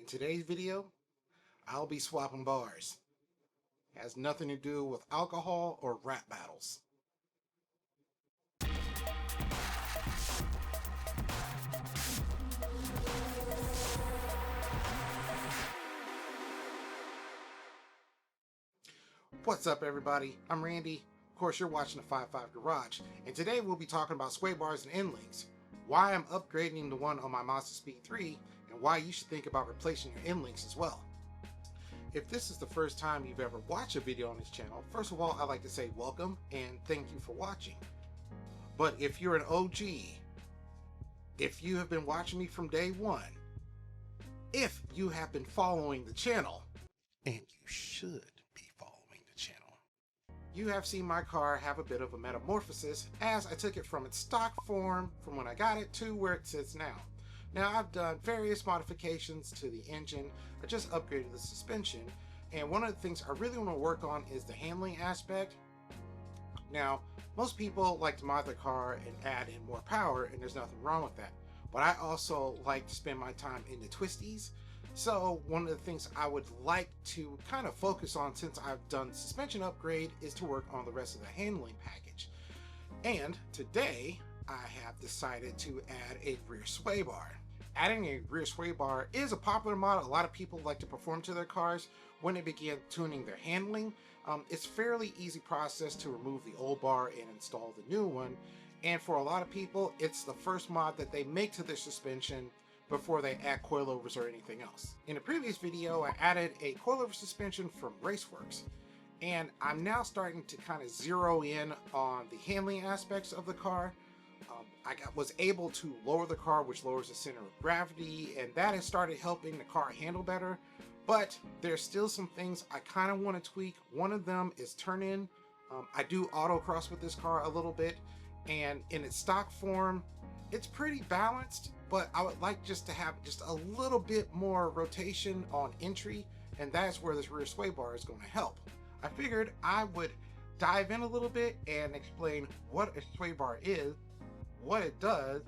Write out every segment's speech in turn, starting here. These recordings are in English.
In today's video, I'll be swapping bars. It has nothing to do with alcohol or rap battles. What's up, everybody? I'm Randy. Of course, you're watching the 5.5 Garage, and today we'll be talking about sway bars and endlinks, why I'm upgrading the one on my Mazdaspeed 3, and why you should think about replacing your endlinks as well. If this is the first time you've ever watched a video on this channel, first of all, I'd like to say welcome and thank you for watching. But if you're an OG, if you have been watching me from day one, if you have been following the channel, and you should be following the channel, you have seen my car have a bit of a metamorphosis as I took it from its stock form from when I got it to where it sits now. Now, I've done various modifications to the engine. I just upgraded the suspension, and one of the things I really want to work on is the handling aspect. Now, most people like to mod their car and add in more power, and there's nothing wrong with that. But I also like to spend my time in the twisties. So one of the things I would like to kind of focus on since I've done the suspension upgrade is to work on the rest of the handling package. And today I have decided to add a rear sway bar. Adding a rear sway bar is a popular mod. A lot of people like to perform to their cars when they begin tuning their handling. It's a fairly easy process to remove the old bar and install the new one. And for a lot of people, it's the first mod that they make to their suspension before they add coilovers or anything else. In a previous video, I added a coilover suspension from Raceworks, and I'm now starting to kind of zero in on the handling aspects of the car. I was able to lower the car, which lowers the center of gravity, and that has started helping the car handle better. But there's still some things I kind of want to tweak. One of them is turn-in. I do autocross with this car a little bit, and in its stock form, it's pretty balanced, but I would like just to have just a little bit more rotation on entry, and that's where this rear sway bar is going to help. I figured I would dive in a little bit and explain what a sway bar is, what it does,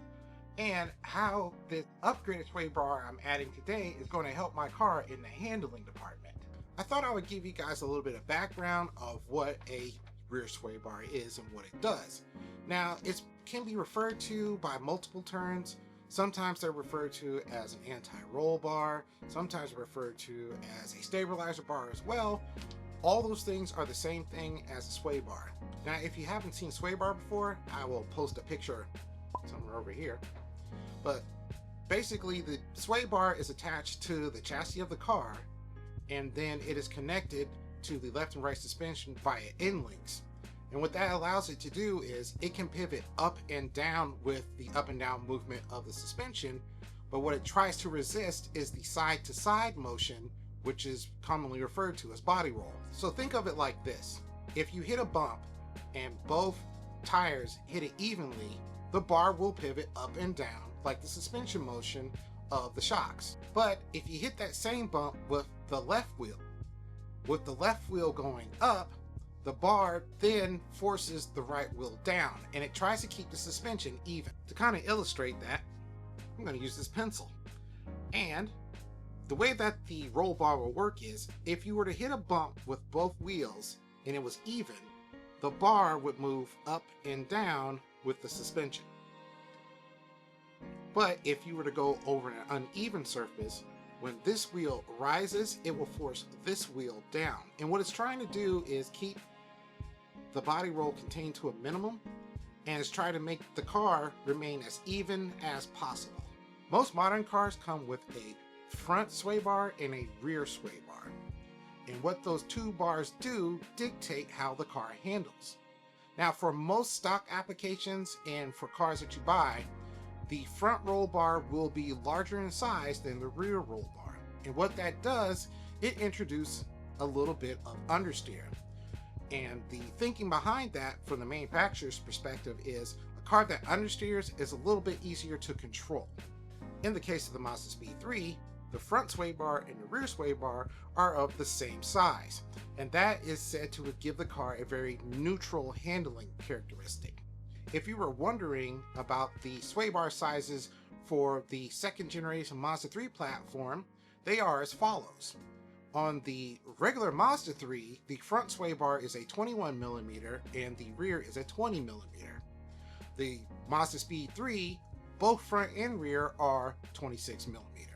and how this upgraded sway bar I'm adding today is going to help my car in the handling department. I thought I would give you guys a little bit of background of what a rear sway bar is and what it does. Now, it can be referred to by multiple terms. Sometimes they're referred to as an anti-roll bar, sometimes referred to as a stabilizer bar as well. All those things are the same thing as a sway bar. Now, if you haven't seen sway bar before, I will post a picture somewhere over here. But basically, the sway bar is attached to the chassis of the car, and then it is connected to the left and right suspension via endlinks. And what that allows it to do is it can pivot up and down with the up and down movement of the suspension, but what it tries to resist is the side to side motion, which is commonly referred to as body roll. So think of it like this. If you hit a bump and both tires hit it evenly, the bar will pivot up and down like the suspension motion of the shocks. But if you hit that same bump with the left wheel going up, the bar then forces the right wheel down, and it tries to keep the suspension even. To kind of illustrate that, I'm going to use this pencil. And the way that the roll bar will work is, if you were to hit a bump with both wheels and it was even, the bar would move up and down with the suspension. But if you were to go over an uneven surface, when this wheel rises, it will force this wheel down. And what it's trying to do is keep the body roll contained to a minimum, and it's trying to make the car remain as even as possible. Most modern cars come with a front sway bar and a rear sway bar. And what those two bars do dictate how the car handles. Now, for most stock applications and for cars that you buy, the front roll bar will be larger in size than the rear roll bar. And what that does, it introduces a little bit of understeer. And the thinking behind that from the manufacturer's perspective is a car that understeers is a little bit easier to control. In the case of the Mazdaspeed 3, the front sway bar and the rear sway bar are of the same size. And that is said to give the car a very neutral handling characteristic. If you were wondering about the sway bar sizes for the second generation Mazda 3 platform, They are as follows. On the regular Mazda 3, the front sway bar is a 21 millimeter and the rear is a 20 millimeter. The Mazdaspeed 3, both front and rear are 26 millimeter.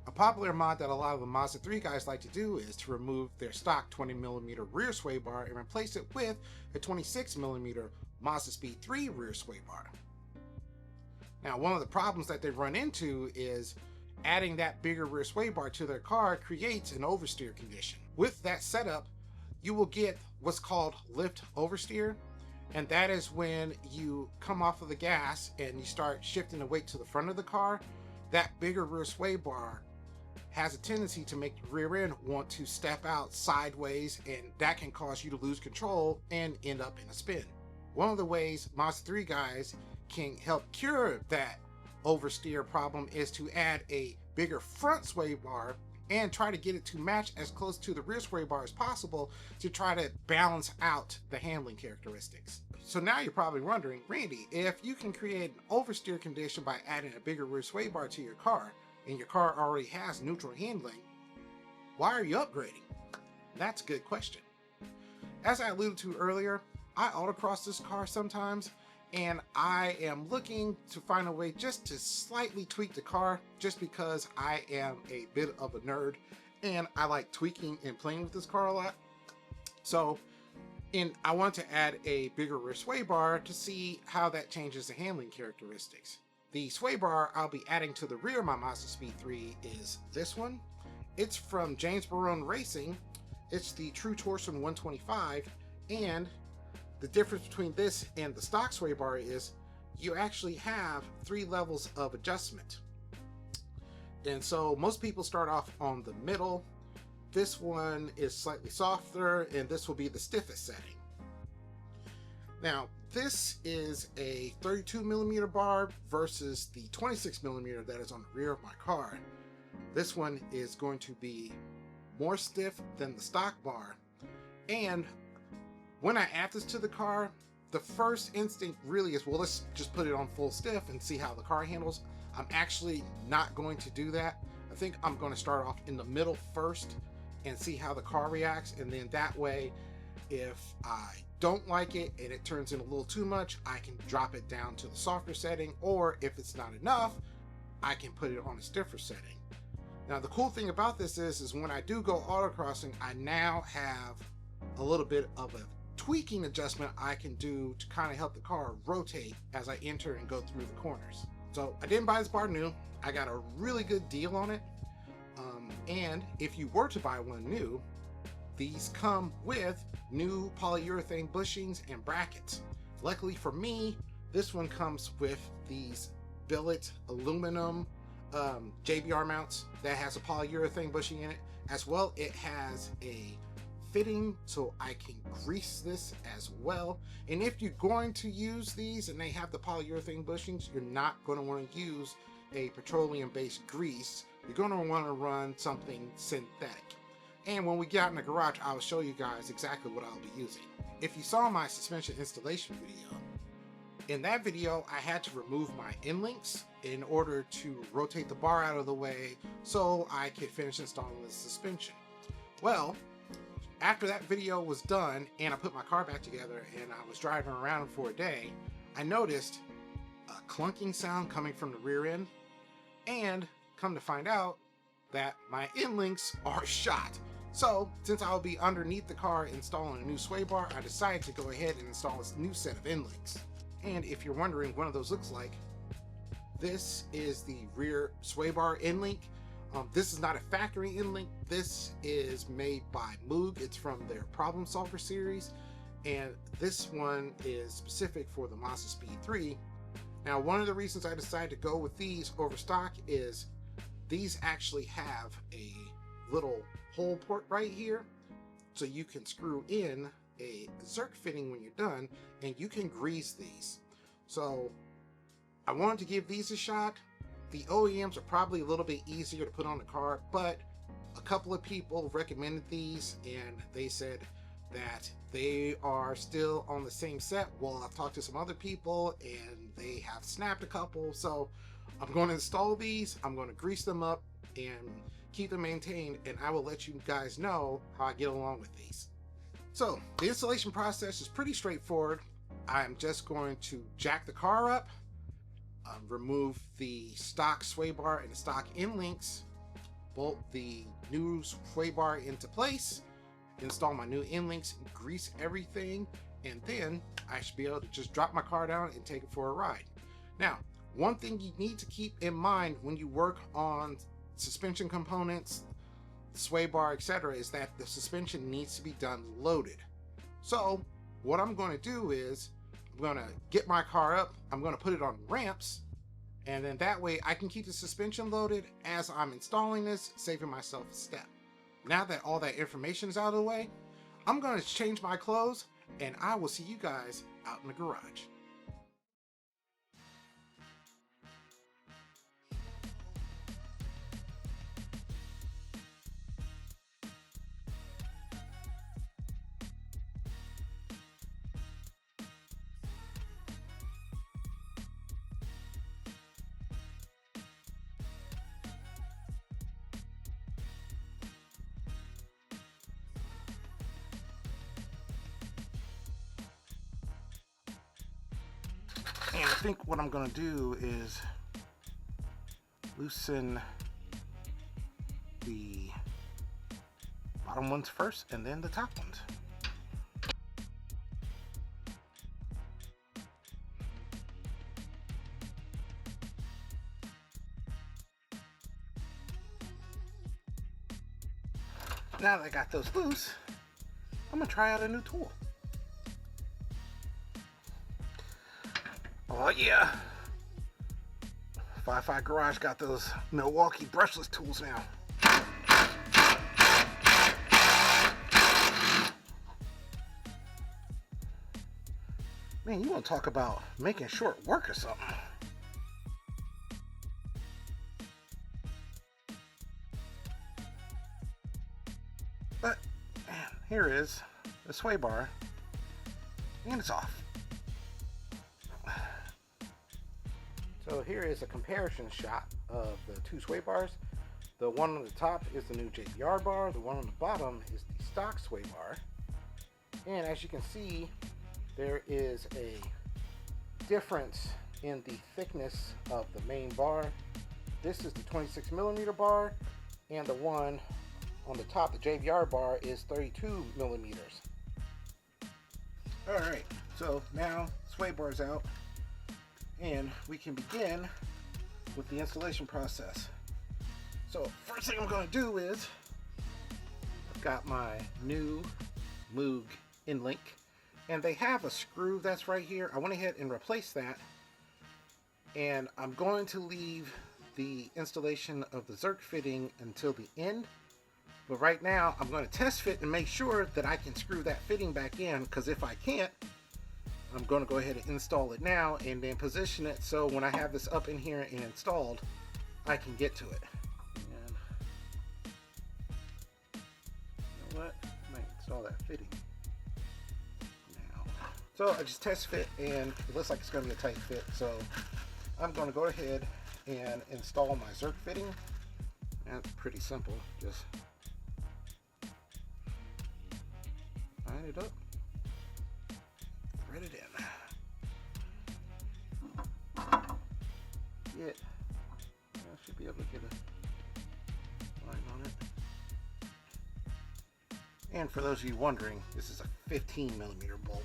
A popular mod that a lot of the Mazda 3 guys like to do is to remove their stock 20 millimeter rear sway bar and replace it with a 26 millimeter Mazdaspeed 3 rear sway bar. Now, one of the problems that they run into is adding that bigger rear sway bar to their car creates an oversteer condition. With that setup, you will get what's called lift oversteer, and that is when you come off of the gas and you start shifting the weight to the front of the car. That bigger rear sway bar has a tendency to make the rear end want to step out sideways, and that can cause you to lose control and end up in a spin. One of the ways Mazda 3 guys can help cure that oversteer problem is to add a bigger front sway bar and try to get it to match as close to the rear sway bar as possible to try to balance out the handling characteristics. So now you're probably wondering, Randy, if you can create an oversteer condition by adding a bigger rear sway bar to your car, and your car already has neutral handling, why are you upgrading? That's a good question. As I alluded to earlier, I autocross this car sometimes, and I am looking to find a way just to slightly tweak the car, just because I am a bit of a nerd and I like tweaking and playing with this car a lot. So I want to add a bigger rear sway bar to see how that changes the handling characteristics. The sway bar I'll be adding to the rear of my Mazdaspeed 3 is this one. It's from James Barone Racing. It's the Tru-Torsion 125, and the difference between this and the stock sway bar is you actually have 3 levels of adjustment. And so most people start off on the middle. This one is slightly softer, and this will be the stiffest setting. Now, this is a 32 millimeter bar versus the 26 millimeter that is on the rear of my car. This one is going to be more stiff than the stock bar. And when I add this to the car, the first instinct really is, well, let's just put it on full stiff and see how the car handles. I'm actually not going to do that. I think I'm going to start off in the middle first and see how the car reacts, and then that way, if I don't like it and it turns in a little too much, I can drop it down to the softer setting, or if it's not enough, I can put it on a stiffer setting. Now, the cool thing about this is when I do go autocrossing, I now have a little bit of a tweaking adjustment I can do to kind of help the car rotate as I enter and go through the corners. So I didn't buy this bar new. I got a really good deal on it. And if you were to buy one new, these come with new polyurethane bushings and brackets. Luckily for me, this one comes with these billet aluminum JBR mounts that has a polyurethane bushing in it. As well, it has a fitting so I can grease this as well. And if you're going to use these and they have the polyurethane bushings, you're not going to want to use a petroleum-based grease. You're going to want to run something synthetic. And when we get out in the garage, I'll show you guys exactly what I'll be using. If you saw my suspension installation video, in that video I had to remove my endlinks in order to rotate the bar out of the way so I could finish installing the suspension. Well, after that video was done and I put my car back together and I was driving around for a day, I noticed a clunking sound coming from the rear end, and come to find out that my endlinks are shot. So since I'll be underneath the car installing a new sway bar, I decided to go ahead and install a new set of endlinks. And if you're wondering what one of those looks like, this is the rear sway bar endlink. This is not a factory endlink. This is made by Moog. It's from their Problem Solver series, and this one is specific for the Mazdaspeed 3. Now, one of the reasons I decided to go with these over stock is these actually have a little hole port right here, so you can screw in a Zerk fitting when you're done, and you can grease these. So I wanted to give these a shot. The OEMs are probably a little bit easier to put on the car, but a couple of people recommended these and they said that they are still on the same set. Well, I've talked to some other people and they have snapped a couple, so I'm going to install these. I'm going to grease them up, and keep them maintained, and I will let you guys know how I get along with these. So the installation process is pretty straightforward. I'm just going to jack the car up, remove the stock sway bar and the stock end links, bolt the new sway bar into place, install my new end links, grease everything, and then I should be able to just drop my car down and take it for a ride. Now, one thing you need to keep in mind when you work on suspension components, sway bar, etc., is that the suspension needs to be done loaded. So what I'm going to do is I'm going to get my car up, I'm going to put it on ramps, and then that way I can keep the suspension loaded as I'm installing this, saving myself a step. Now that all that information is out of the way, I'm going to change my clothes, and I will see you guys out in the garage. And I think what I'm going to do is loosen the bottom ones first and then the top ones. Now that I got those loose, I'm going to try out a new tool. Oh yeah, 5.5 Garage got those Milwaukee brushless tools now. Man, you want to talk about making short work or something. But, man, here is the sway bar, and it's off. So here is a comparison shot of the two sway bars. The one on the top is the new JBR bar. The one on the bottom is the stock sway bar. And as you can see, there is a difference in the thickness of the main bar. This is the 26 millimeter bar, and the one on the top, the JBR bar, is 32 millimeters. All right, so now sway bar's out, and we can begin with the installation process. So first thing I'm going to do is, I've got my new Moog endlink, and they have a screw that's right here. I went ahead and replaced that, and I'm going to leave the installation of the Zerk fitting until the end. But right now I'm going to test fit and make sure that I can screw that fitting back in, because if I can't, I'm going to go ahead and install it now and then position it so when I have this up in here and installed, I can get to it. And you know what? I might install that fitting now. So I just test fit, and it looks like it's going to be a tight fit. So I'm going to go ahead and install my Zerk fitting. That's pretty simple. Just line it up, thread it in. I should be able to get a line on it. And for those of you wondering, this is a 15 millimeter bolt.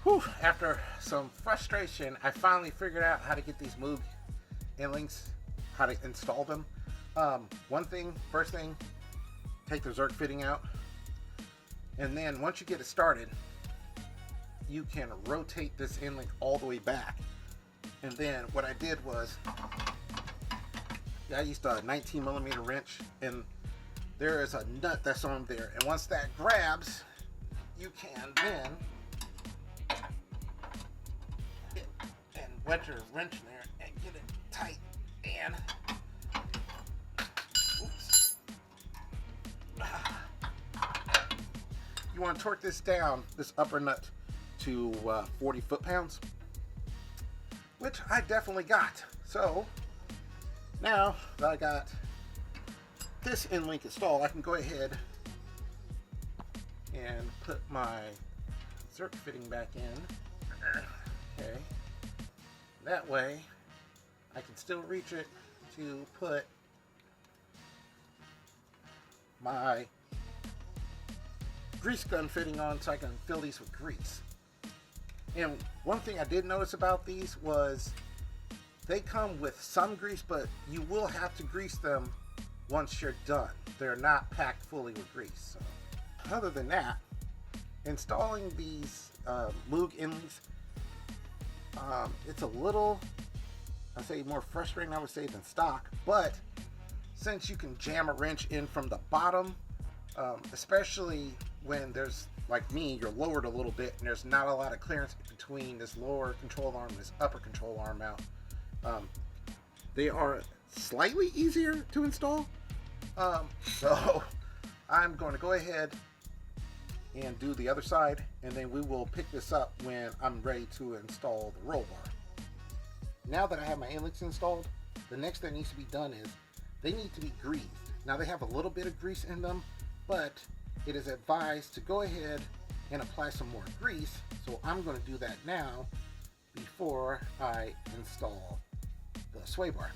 Whew, after some frustration, I finally figured out how to get these Moog endlinks, how to install them. First thing, take the Zerk fitting out, and then once you get it started, you can rotate this endlink all the way back. And then what I did was, I used a 19 millimeter wrench, and there is a nut that's on there, and once that grabs, you can then wedge your wrench in there and get it tight, and oops, you want to torque this down, this upper nut, to 40 foot-pounds, which I definitely got. So now that I got this end link installed, I can go ahead and put my Zerk fitting back in. Okay, that way I can still reach it to put my grease gun fitting on, so I can fill these with grease. And one thing I did notice about these was they come with some grease, but you will have to grease them once you're done. They're not packed fully with grease. So, other than that, installing these Moog endlinks, it's a little, I say, more frustrating, I would say, than stock. But since you can jam a wrench in from the bottom, especially when there's, like me, you're lowered a little bit and there's not a lot of clearance between this lower control arm and this upper control arm mount, they are slightly easier to install. So I'm going to go ahead and do the other side, and then we will pick this up when I'm ready to install the roll bar. Now that I have my endlinks installed, the next thing that needs to be done is they need to be greased. Now they have a little bit of grease in them, but it is advised to go ahead and apply some more grease. So I'm going to do that now before I install the sway bar.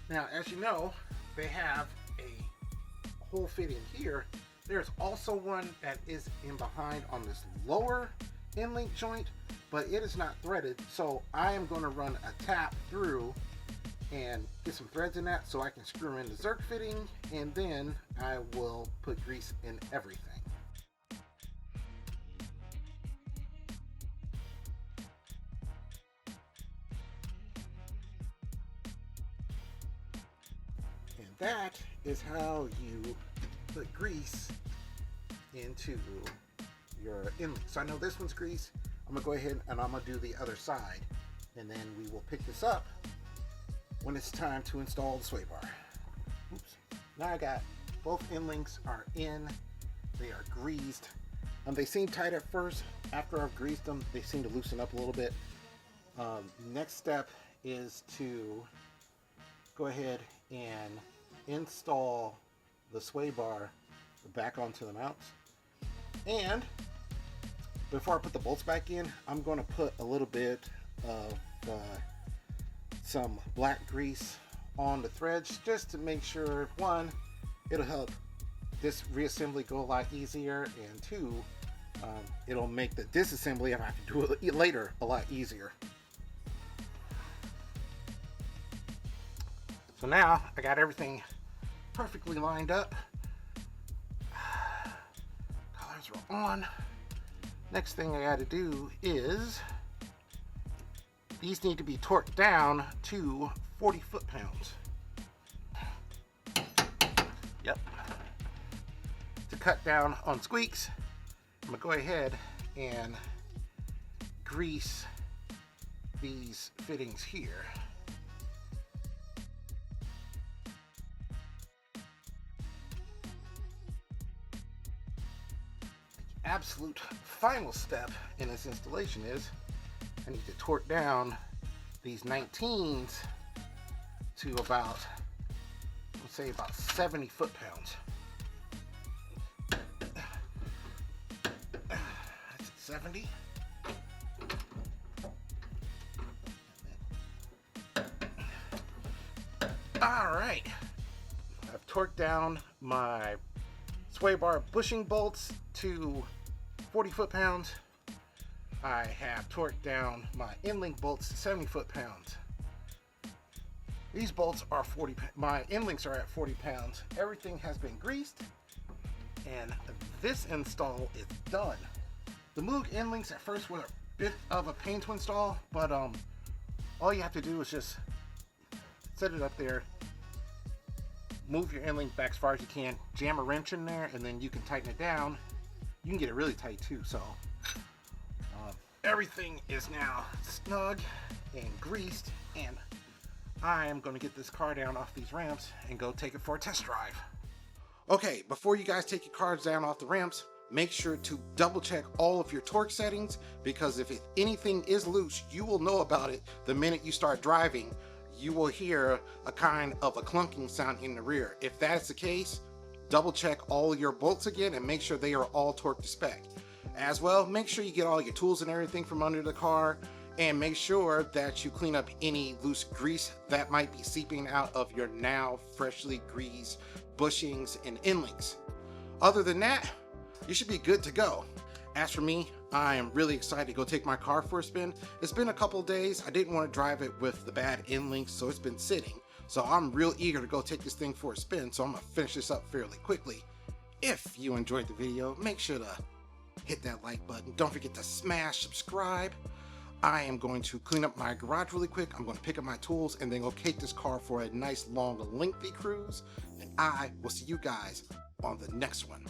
Now, as you know, they have a hole fit in here. There's also one that is in behind on this lower end link joint, but it is not threaded. So I am going to run a tap through and get some threads in that so I can screw in the Zerk fitting, and then I will put grease in everything. And that is how you put grease into your inlet. So I know this one's grease. I'm gonna go ahead and I'm gonna do the other side, and then we will pick this up when it's time to install the sway bar. Oops. Now I got both end links are in. They are greased. They seem tight at first. After I've greased them, they seem to loosen up a little bit. Next step is to go ahead and install the sway bar back onto the mounts. And before I put the bolts back in, I'm going to put a little bit of some black grease on the threads, just to make sure, one, it'll help this reassembly go a lot easier, and two, it'll make the disassembly, if I can do it later, a lot easier. So now I got everything perfectly lined up. Colors are on. Next thing I got to do is these need to be torqued down to 40 foot-pounds. Yep. To cut down on squeaks, I'm gonna go ahead and grease these fittings here. The absolute final step in this installation is I need to torque down these 19s to about, let's say, about 70 foot-pounds. That's 70. All right, I've torqued down my sway bar bushing bolts to 40 foot-pounds. I have torqued down my end link bolts to 70 foot-pounds. These bolts are 40, my end links are at 40 pounds. Everything has been greased, and this install is done. The Moog end links at first were a bit of a pain to install, but all you have to do is just set it up there, move your end link back as far as you can, jam a wrench in there, and then you can tighten it down. You can get it really tight too, so everything is now snug and greased, and I am going to get this car down off these ramps and go take it for a test drive. Okay, before you guys take your cars down off the ramps, make sure to double check all of your torque settings, because if anything is loose, you will know about it the minute you start driving. You will hear a kind of a clunking sound in the rear. If that is the case, double check all your bolts again and make sure they are all torqued to spec. As well, make sure you get all your tools and everything from under the car, and make sure that you clean up any loose grease that might be seeping out of your now freshly greased bushings and end links. Other than that, you should be good to go. As for me, I am really excited to go take my car for a spin. It's been a couple days. I didn't want to drive it with the bad end links, so it's been sitting. So I'm real eager to go take this thing for a spin, so I'm gonna finish this up fairly quickly. If you enjoyed the video, make sure to hit that like button. Don't forget to smash subscribe. I am going to clean up my garage really quick. I'm going to pick up my tools and then go take this car for a nice long lengthy cruise. And I will see you guys on the next one.